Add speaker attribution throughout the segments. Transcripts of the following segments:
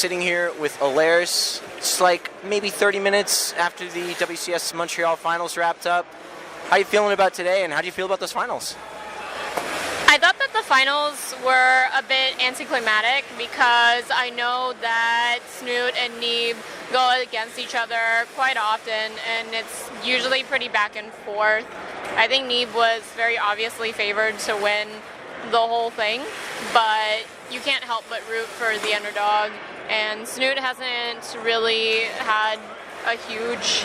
Speaker 1: sitting here with Allaryce. It's like maybe 30 minutes after the WCS Montreal finals wrapped up. How are you feeling about today, and how do you feel about those finals?
Speaker 2: I thought that the finals were a bit anticlimactic because I know that Snoot and Neeb go against each other quite often, and it's usually pretty back and forth. I think Neeb was very obviously favored to win the whole thing, but you can't help but root for the underdog, and Snoot hasn't really had a huge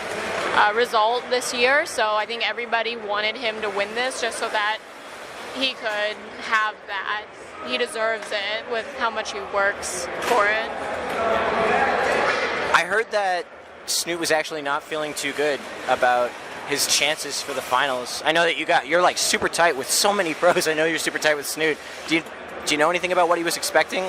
Speaker 2: result this year, so I think everybody wanted him to win this just so that he could have that. He deserves it with how much he works for it.
Speaker 1: I heard that Snoot was actually not feeling too good about his chances for the finals. I know that you're like super tight with so many pros. I know you're super tight with Snoot. Do you know anything about what he was expecting?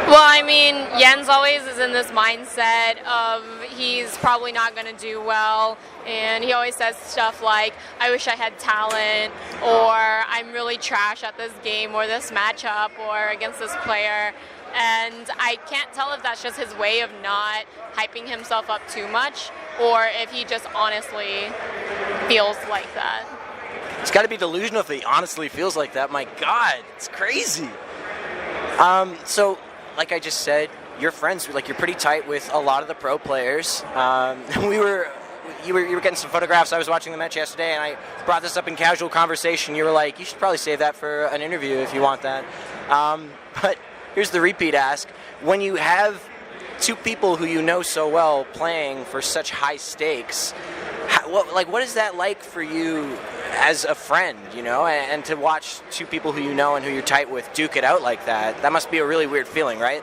Speaker 2: Well, I mean, Jens always is in this mindset of he's probably not going to do well, and he always says stuff like, I wish I had talent, or I'm really trash at this game or this matchup or against this player. And I can't tell if that's just his way of not hyping himself up too much, or if he just honestly feels like that.
Speaker 1: It's got to be delusional if he honestly feels like that. My God, it's crazy. So, like I just said, you're friends. Like, you're pretty tight with a lot of the pro players. You were getting some photographs. I was watching the match yesterday, and I brought this up in casual conversation. You were like, you should probably save that for an interview if you want that. But here's the repeat ask. When you have two people who you know so well playing for such high stakes, what is that like for you as a friend, you know, and to watch two people who you know and who you're tight with duke it out like that? That must be a really weird feeling, right?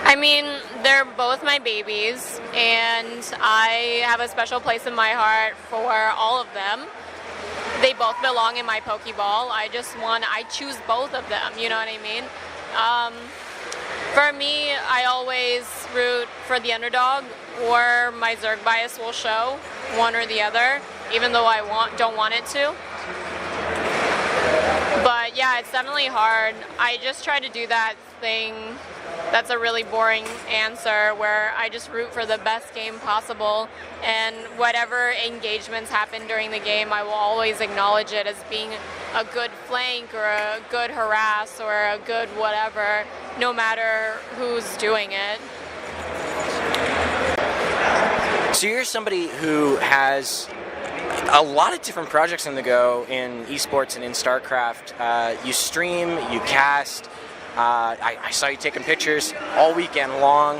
Speaker 2: I mean, they're both my babies, and I have a special place in my heart for all of them. They both belong in my Pokeball. I choose both of them, you know what I mean? For me, I always root for the underdog, or my Zerg bias will show, one or the other, even though I don't want it to. But yeah, it's definitely hard. I just try to do that thing that's a really boring answer, where I just root for the best game possible, and whatever engagements happen during the game, I will always acknowledge it as being a good flank or a good harass or a good whatever, no matter who's doing it.
Speaker 1: So you're somebody who has a lot of different projects on the go in esports and in Starcraft. You stream, you cast. I saw you taking pictures all weekend long.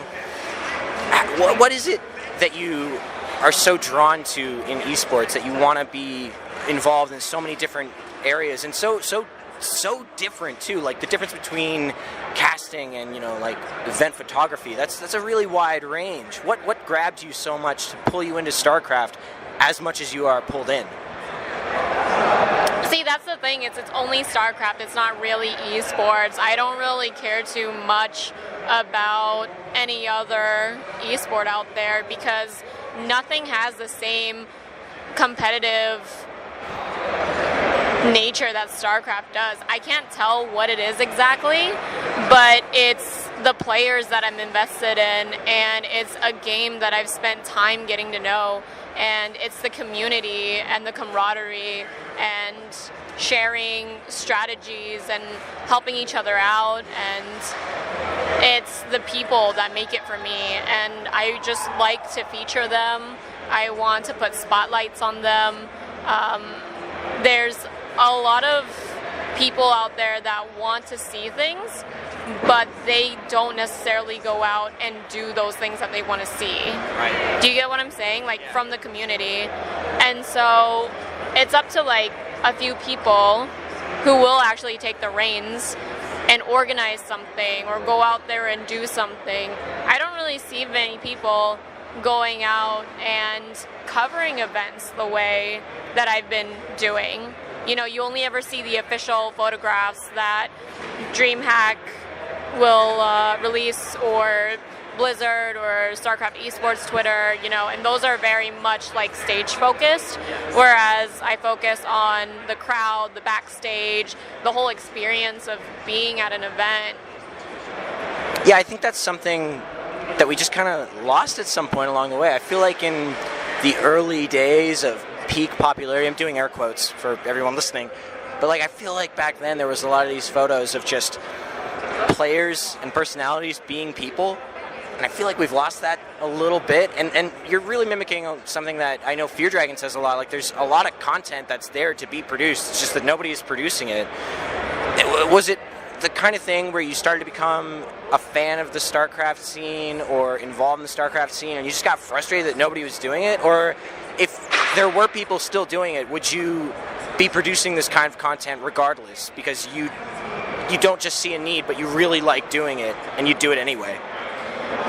Speaker 1: What is it that you are so drawn to in esports, that you want to be involved in so many different areas, and so different too? Like the difference between casting and, you know, like event photography. That's a really wide range. What grabbed you so much to pull you into Starcraft as much as you are pulled in?
Speaker 2: See, that's the thing. It's only Starcraft. It's not really esports. I don't really care too much about any other esport out there because nothing has the same competitive nature that Starcraft does. I can't tell what it is exactly, but it's the players that I'm invested in, and it's a game that I've spent time getting to know, and it's the community and the camaraderie and sharing strategies and helping each other out, and it's the people that make it for me, and I just like to feature them. I want to put spotlights on them. There's a lot of people out there that want to see things, but they don't necessarily go out and do those things that they want to see.
Speaker 1: Right.
Speaker 2: Do you get what I'm saying? Like, from the community. And so it's up to like a few people who will actually take the reins and organize something or go out there and do something. I don't really see many people going out and covering events the way that I've been doing. You know, you only ever see the official photographs that DreamHack will release, or Blizzard or Starcraft Esports Twitter, you know, and those are very much like stage focused, whereas I focus on the crowd, the backstage, the whole experience of being at an event.
Speaker 1: Yeah, I think that's something that we just kind of lost at some point along the way. I feel like in the early days of peak popularity, I'm doing air quotes for everyone listening, but like I feel like back then there was a lot of these photos of just players and personalities being people, and I feel like we've lost that a little bit, and you're really mimicking something that I know Fear Dragon says a lot. Like there's a lot of content that's there to be produced, it's just that nobody is producing it. Was it the kind of thing where you started to become a fan of the Starcraft scene or involved in the Starcraft scene and you just got frustrated that nobody was doing it? Or if there were people still doing it, would you be producing this kind of content regardless because you don't just see a need, but you really like doing it and you do it anyway?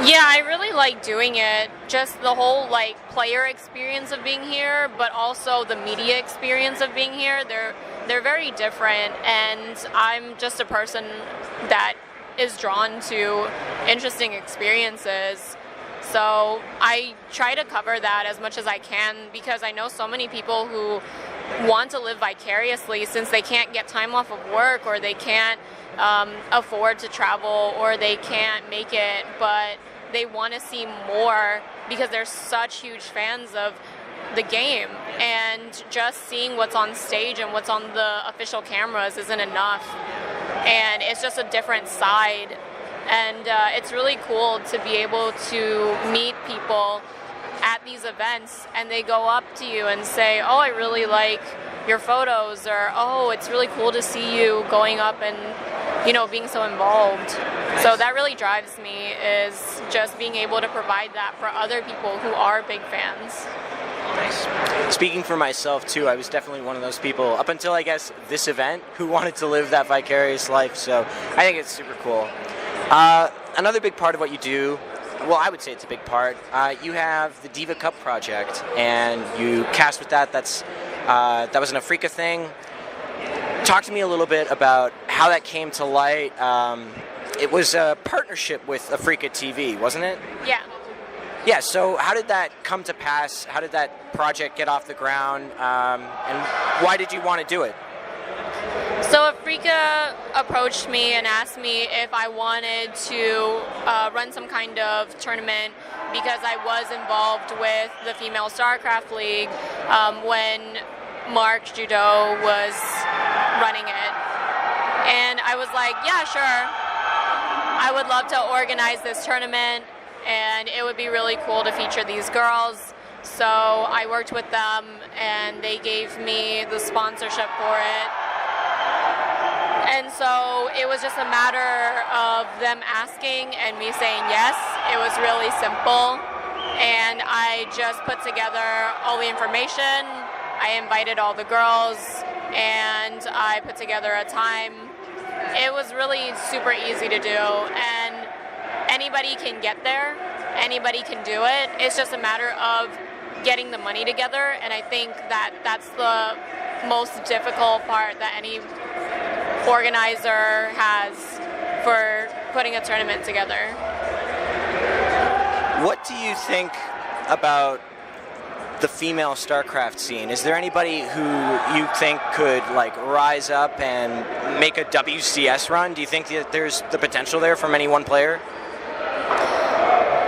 Speaker 2: Yeah, I really like doing it. Just the whole like player experience of being here, but also the media experience of being here. They're very different, and I'm just a person that is drawn to interesting experiences. So I try to cover that as much as I can because I know so many people who want to live vicariously since they can't get time off of work or they can't afford to travel or they can't make it, but they want to see more because they're such huge fans of the game, and just seeing what's on stage and what's on the official cameras isn't enough, and it's just a different side, and it's really cool to be able to meet people at these events and they go up to you and say, oh, I really like your photos, or oh, it's really cool to see you going up and being so involved. So that really drives me, is just being able to provide that for other people who are big fans.
Speaker 1: Nice. Speaking for myself too, I was definitely one of those people up until I guess this event who wanted to live that vicarious life, so I think it's super cool. Another big part of what you do, well, I would say it's a big part, you have the Diva Cup Project, and you cast with that. That was an Africa thing. Talk to me a little bit about how that came to light. It was a partnership with Africa TV, wasn't it?
Speaker 2: Yeah.
Speaker 1: Yeah, so how did that come to pass? How did that project get off the ground? And why did you want to do it?
Speaker 2: So Africa approached me and asked me if I wanted to run some kind of tournament because I was involved with the Female Starcraft League when Mark Judo was running it. And I was like, yeah, sure. I would love to organize this tournament, and it would be really cool to feature these girls. So I worked with them, and they gave me the sponsorship for it. And so it was just a matter of them asking and me saying yes. It was really simple. And I just put together all the information. I invited all the girls, and I put together a time. It was really super easy to do, and anybody can get there. Anybody can do it. It's just a matter of getting the money together, and I think that that's the most difficult part that any organizer has for putting a tournament together.
Speaker 1: What do you think about the female StarCraft scene? Is there anybody who you think could like rise up and make a WCS run? Do you think that there's the potential there from any one player?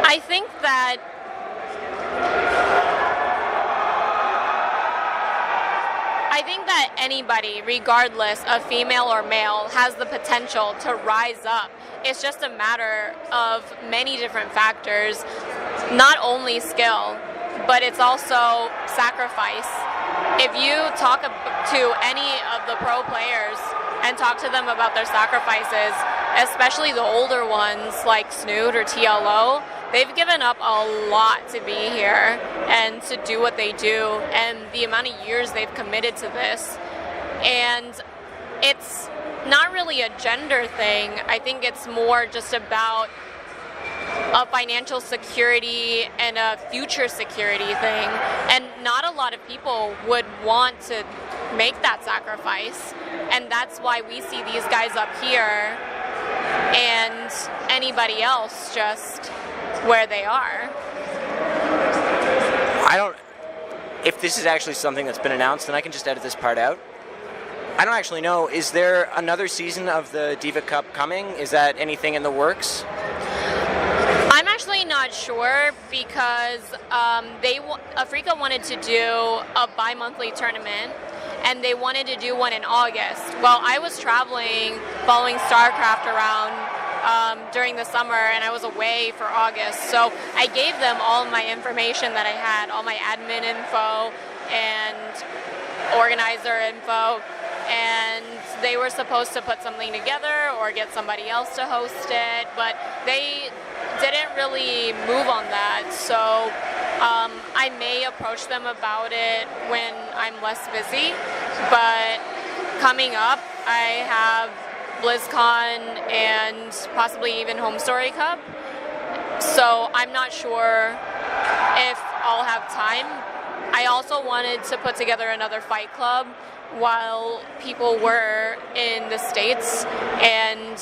Speaker 2: I think that anybody, regardless of female or male, has the potential to rise up. It's just a matter of many different factors, not only skill, but it's also sacrifice. If you talk to any of the pro players and talk to them about their sacrifices, especially the older ones like Snood or TLO, they've given up a lot to be here and to do what they do, and the amount of years they've committed to this. And it's not really a gender thing. I think it's more just about a financial security and a future security thing. And not a lot of people would want to make that sacrifice. And that's why we see these guys up here and anybody else just where they are.
Speaker 1: If this is actually something that's been announced, then I can just edit this part out. I don't actually know. Is there another season of the Diva Cup coming? Is that anything in the works?
Speaker 2: I'm actually not sure because Africa wanted to do a bi-monthly tournament, and they wanted to do one in August. Well, I was traveling following Starcraft around during the summer, and I was away for August. So I gave them all my information that I had, all my admin info and organizer info, and they were supposed to put something together or get somebody else to host it, but they didn't really move on that. So I may approach them about it when I'm less busy, but coming up I have BlizzCon and possibly even Home Story Cup, so I'm not sure if I'll have time. I also wanted to put together another fight club while people were in the States and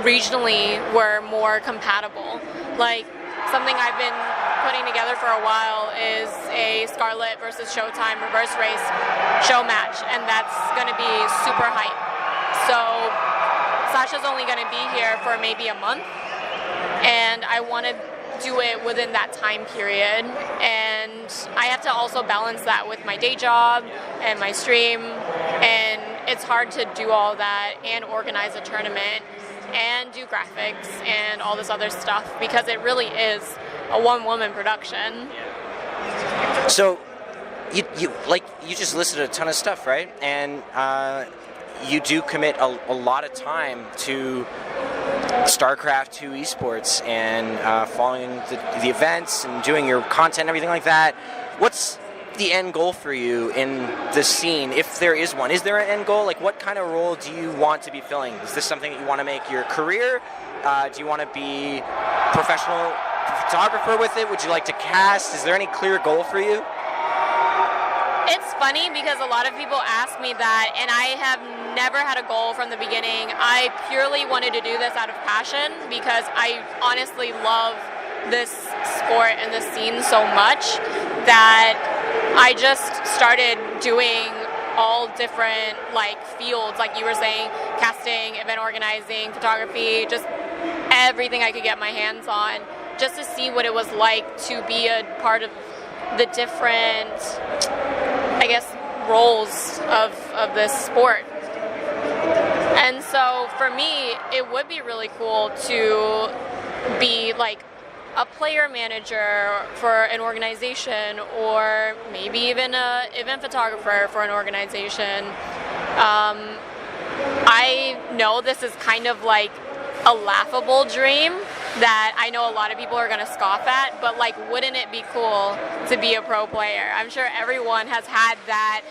Speaker 2: regionally were more compatible. Like, something I've been putting together for a while is a Scarlet versus Showtime reverse race show match, and that's going to be super hype. So Sasha's only going to be here for maybe a month, and I want to do it within that time period, and I have to also balance that with my day job and my stream, and it's hard to do all that and organize a tournament and do graphics and all this other stuff because it really is a one-woman production.
Speaker 1: So you just listed a ton of stuff, right? And you do commit a lot of time to Starcraft 2 Esports and following the events and doing your content and everything like that. What's the end goal for you in the scene, if there is one? Is there an end goal? Like, what kind of role do you want to be filling? Is this something that you want to make your career? Do you want to be a professional photographer with it? Would you like to cast? Is there any clear goal for you?
Speaker 2: It's funny because a lot of people ask me that, and I have never had a goal from the beginning. I purely wanted to do this out of passion because I honestly love this sport and this scene so much that I just started doing all different fields, like you were saying, casting, event organizing, photography, just everything I could get my hands on, just to see what it was like to be a part of the different, I guess, roles of this sport. And so for me, it would be really cool to be like a player manager for an organization, or maybe even an event photographer for an organization. I know this is kind of like a laughable dream that I know a lot of people are going to scoff at, but like, wouldn't it be cool to be a pro player? I'm sure everyone has had that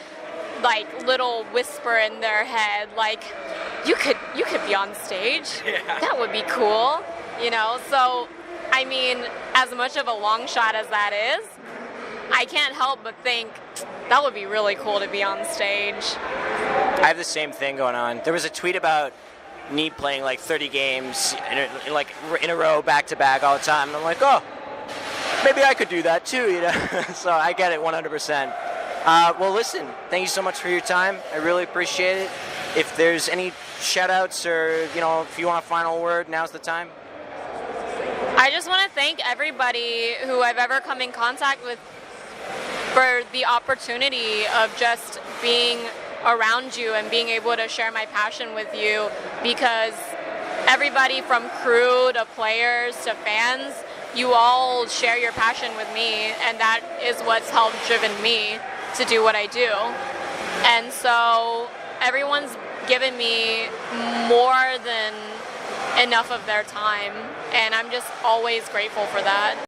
Speaker 2: like little whisper in their head, like, you could be on stage. Yeah. That would be cool, you know? So, I mean, as much of a long shot as that is, I can't help but think that would be really cool to be on stage.
Speaker 1: I have the same thing going on. There was a tweet about me playing like 30 games in a row, back to back, all the time, and I'm like, oh, maybe I could do that too, you know. So I get it 100%. Well, listen, thank you so much for your time. I really appreciate it. If there's any shout-outs or, if you want a final word, now's the time.
Speaker 2: I just want to thank everybody who I've ever come in contact with for the opportunity of just being around you and being able to share my passion with you, because everybody from crew to players to fans, you all share your passion with me, and that is what's helped driven me to do what I do. And so everyone's given me more than enough of their time, and I'm just always grateful for that.